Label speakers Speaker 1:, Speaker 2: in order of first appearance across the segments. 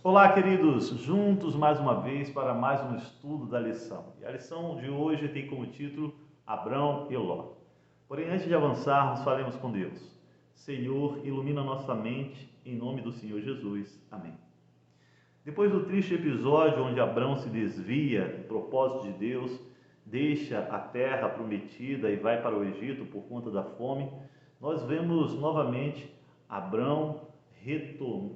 Speaker 1: Olá, queridos, juntos mais uma vez para mais um estudo da lição. E a lição de hoje tem como título Abrão e Ló. Porém, antes de avançarmos, falemos com Deus. Senhor, ilumina nossa mente, em nome do Senhor Jesus. Amém. Depois do triste episódio onde Abrão se desvia do propósito de Deus, deixa a terra prometida e vai para o Egito por conta da fome, nós vemos novamente Abrão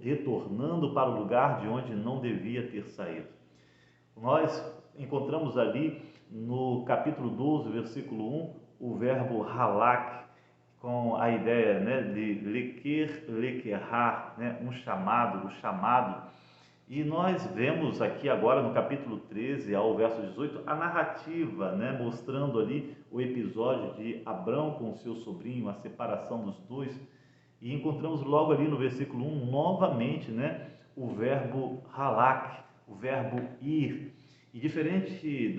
Speaker 1: retornando para o lugar de onde não devia ter saído. Nós encontramos ali no capítulo 12, versículo 1, o verbo halak, com a ideia, de lequerrar, um chamado, o chamado. E nós vemos aqui agora no capítulo 13 ao verso 18 a narrativa, mostrando ali o episódio de Abrão com o seu sobrinho, a separação dos dois. E encontramos logo ali no versículo 1 novamente, o verbo halak, o verbo ir. E diferente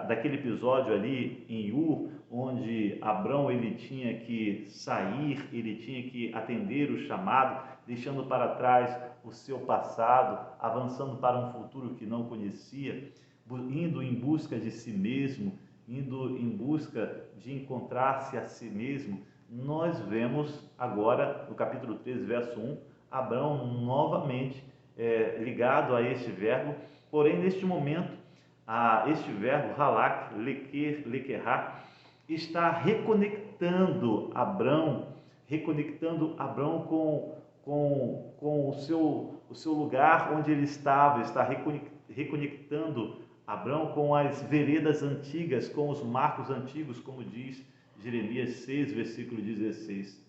Speaker 1: daquele episódio ali em Ur, onde Abrão ele tinha que sair, ele tinha que atender o chamado, deixando para trás o seu passado, avançando para um futuro que não conhecia, indo em busca de si mesmo, indo em busca de encontrar-se a si mesmo. Nós vemos agora no capítulo 13, verso 1, Abrão novamente ligado a este verbo, porém neste momento este verbo halak, lequerrar, está reconectando Abrão com o seu lugar onde ele estava, está reconectando Abrão com as veredas antigas, com os marcos antigos, como diz Jeremias 6, versículo 16.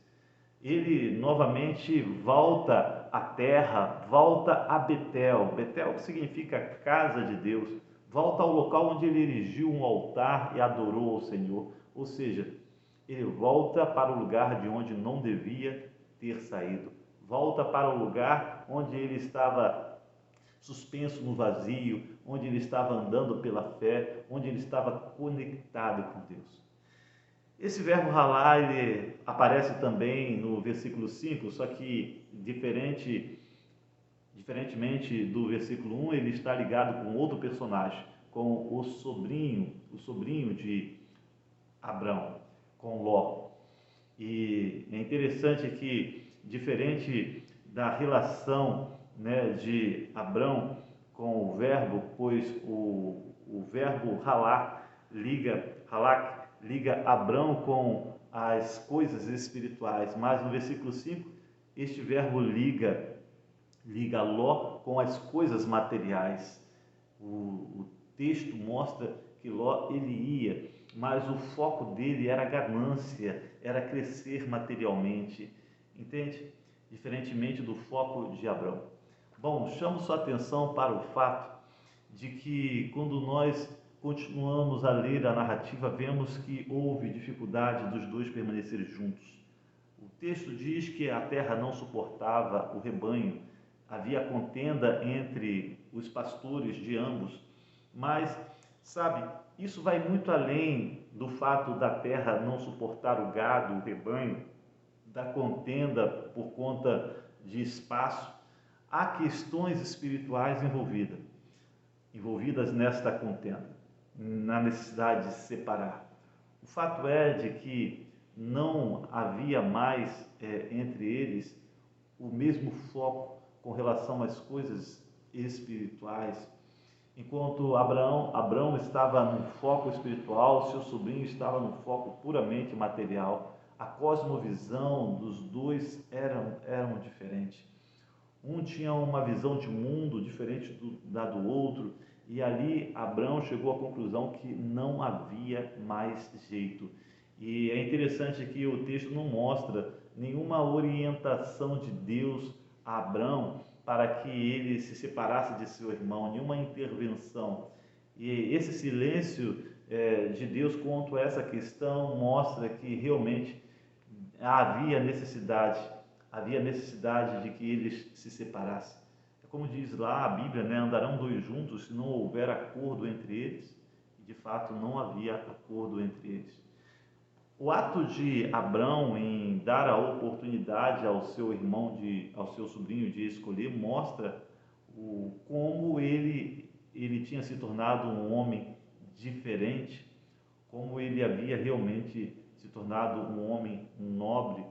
Speaker 1: Ele novamente volta à terra, volta a Betel. Betel significa casa de Deus. Volta ao local onde ele erigiu um altar e adorou ao Senhor. Ou seja, ele volta para o lugar de onde não devia ter saído. Volta para o lugar onde ele estava suspenso no vazio, onde ele estava andando pela fé, onde ele estava conectado com Deus. Esse verbo ralar, ele aparece também no versículo 5, só que diferentemente do versículo 1, ele está ligado com outro personagem, com o sobrinho de Abrão, com Ló. E é interessante que, diferente da relação de Abrão com o verbo, pois o verbo halak liga Abrão com as coisas espirituais, mas no versículo 5, este verbo liga Ló com as coisas materiais. O texto mostra que Ló ele ia, mas o foco dele era a ganância, era crescer materialmente, entende? Diferentemente do foco de Abrão. Bom, chamo sua atenção para o fato de que quando nós continuamos a ler a narrativa, vemos que houve dificuldade dos dois permanecerem juntos. O texto diz que a terra não suportava o rebanho, havia contenda entre os pastores de ambos, mas, sabe, isso vai muito além do fato da terra não suportar o gado, o rebanho, da contenda por conta de espaço. Há questões espirituais envolvidas nesta contenda, na necessidade de se separar. O fato é de que não havia mais entre eles o mesmo foco com relação às coisas espirituais. Enquanto Abrão estava no foco espiritual, seu sobrinho estava no foco puramente material. A cosmovisão dos dois eram diferentes. Um tinha uma visão de mundo diferente da do outro, e ali Abrão chegou à conclusão que não havia mais jeito. E é interessante que o texto não mostra nenhuma orientação de Deus a Abrão para que ele se separasse de seu irmão, nenhuma intervenção. E esse silêncio de Deus quanto a essa questão mostra que realmente havia necessidade de que eles se separassem. É como diz lá a Bíblia, andarão dois juntos se não houver acordo entre eles. E de fato não havia acordo entre eles. O ato de Abrão em dar a oportunidade ao seu sobrinho de escolher, mostra o como ele tinha se tornado um homem diferente, como ele havia realmente se tornado um homem nobre,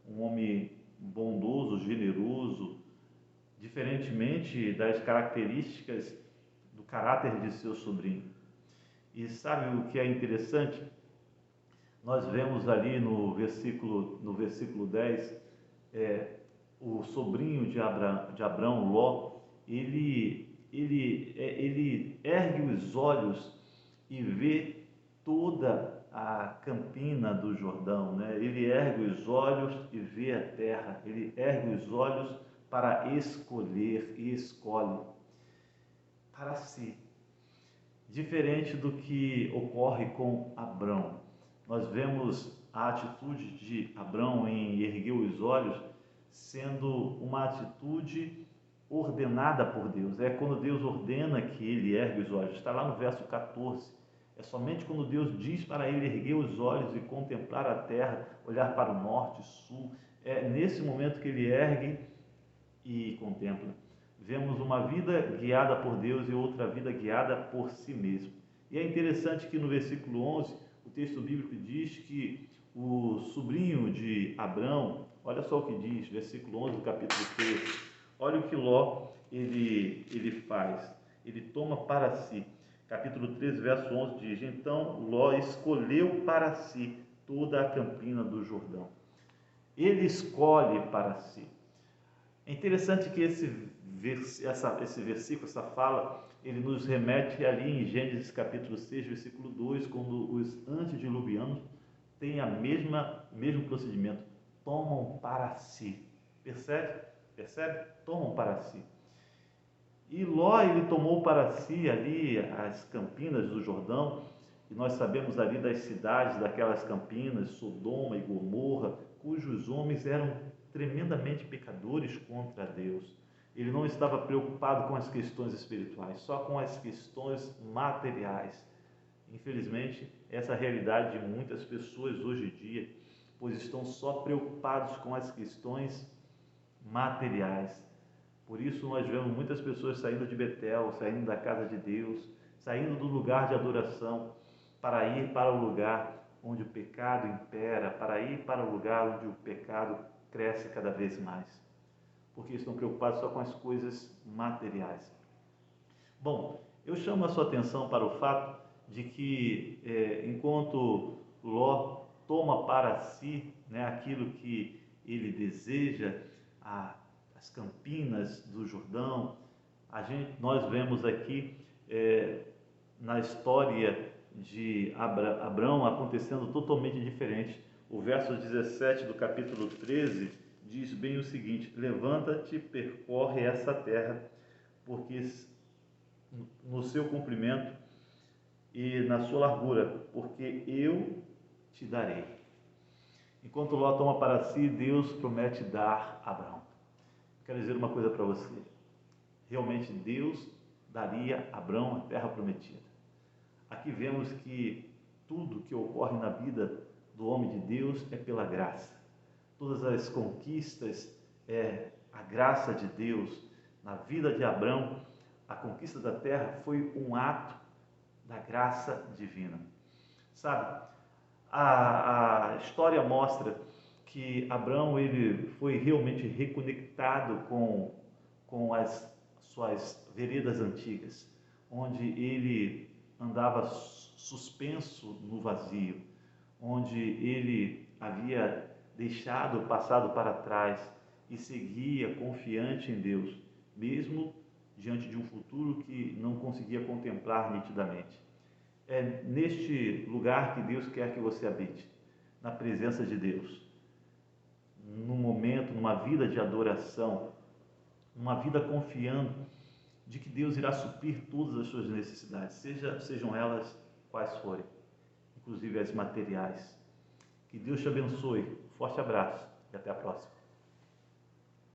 Speaker 1: um homem bondoso, generoso, diferentemente das características do caráter de seu sobrinho. E sabe o que é interessante? Nós vemos ali no versículo 10, o sobrinho de Abraão, Ló, ele ergue os olhos e vê toda a campina do Jordão, né? Ele ergue os olhos e vê a terra, ele ergue os olhos para escolher e escolhe para si. Diferente do que ocorre com Abrão. Nós vemos a atitude de Abrão em erguer os olhos sendo uma atitude ordenada por Deus. É quando Deus ordena que ele ergue os olhos. Está lá no verso 14. É somente quando Deus diz para ele erguer os olhos e contemplar a terra, olhar para o norte, sul. É nesse momento que ele ergue e contempla. Vemos uma vida guiada por Deus e outra vida guiada por si mesmo. E é interessante que no versículo 11, o texto bíblico diz que o sobrinho de Abrão, olha só o que diz, versículo 11 do capítulo 3, olha o que Ló ele faz, ele toma para si. Capítulo 13, verso 11 diz: então Ló escolheu para si toda a campina do Jordão. Ele escolhe para si. É interessante que esse versículo, essa fala, ele nos remete ali em Gênesis capítulo 6, versículo 2, quando os antediluvianos têm mesmo procedimento, tomam para si. Percebe? Tomam para si. E Ló, ele tomou para si ali as campinas do Jordão, e nós sabemos ali das cidades daquelas campinas, Sodoma e Gomorra, cujos homens eram tremendamente pecadores contra Deus. Ele não estava preocupado com as questões espirituais, só com as questões materiais. Infelizmente, essa é a realidade de muitas pessoas hoje em dia, pois estão só preocupados com as questões materiais. Por isso nós vemos muitas pessoas saindo de Betel, saindo da casa de Deus, saindo do lugar de adoração, para ir para o lugar onde o pecado impera, para ir para o lugar onde o pecado cresce cada vez mais, porque estão preocupados só com as coisas materiais. Bom, eu chamo a sua atenção para o fato de que, enquanto Ló toma para si, né, aquilo que ele deseja, as campinas do Jordão, nós vemos aqui na história de Abrão acontecendo totalmente diferente. O verso 17 do capítulo 13 diz bem o seguinte: levanta-te, percorre essa terra, porque no seu comprimento e na sua largura, porque eu te darei. Enquanto Ló toma para si, Deus promete dar a Abrão. Quero dizer uma coisa para você. Realmente Deus daria a Abrão a terra prometida. Aqui vemos que tudo que ocorre na vida do homem de Deus é pela graça. Todas as conquistas é a graça de Deus. Na vida de Abrão, a conquista da terra foi um ato da graça divina. Sabe, a história mostra que Abrão ele foi realmente reconectado com as suas veredas antigas, onde ele andava suspenso no vazio, onde ele havia deixado o passado para trás e seguia confiante em Deus, mesmo diante de um futuro que não conseguia contemplar nitidamente. É neste lugar que Deus quer que você habite, na presença de Deus, num momento, numa vida de adoração, numa vida confiando de que Deus irá suprir todas as suas necessidades, sejam elas quais forem, inclusive as materiais. Que Deus te abençoe. Forte abraço e até a próxima.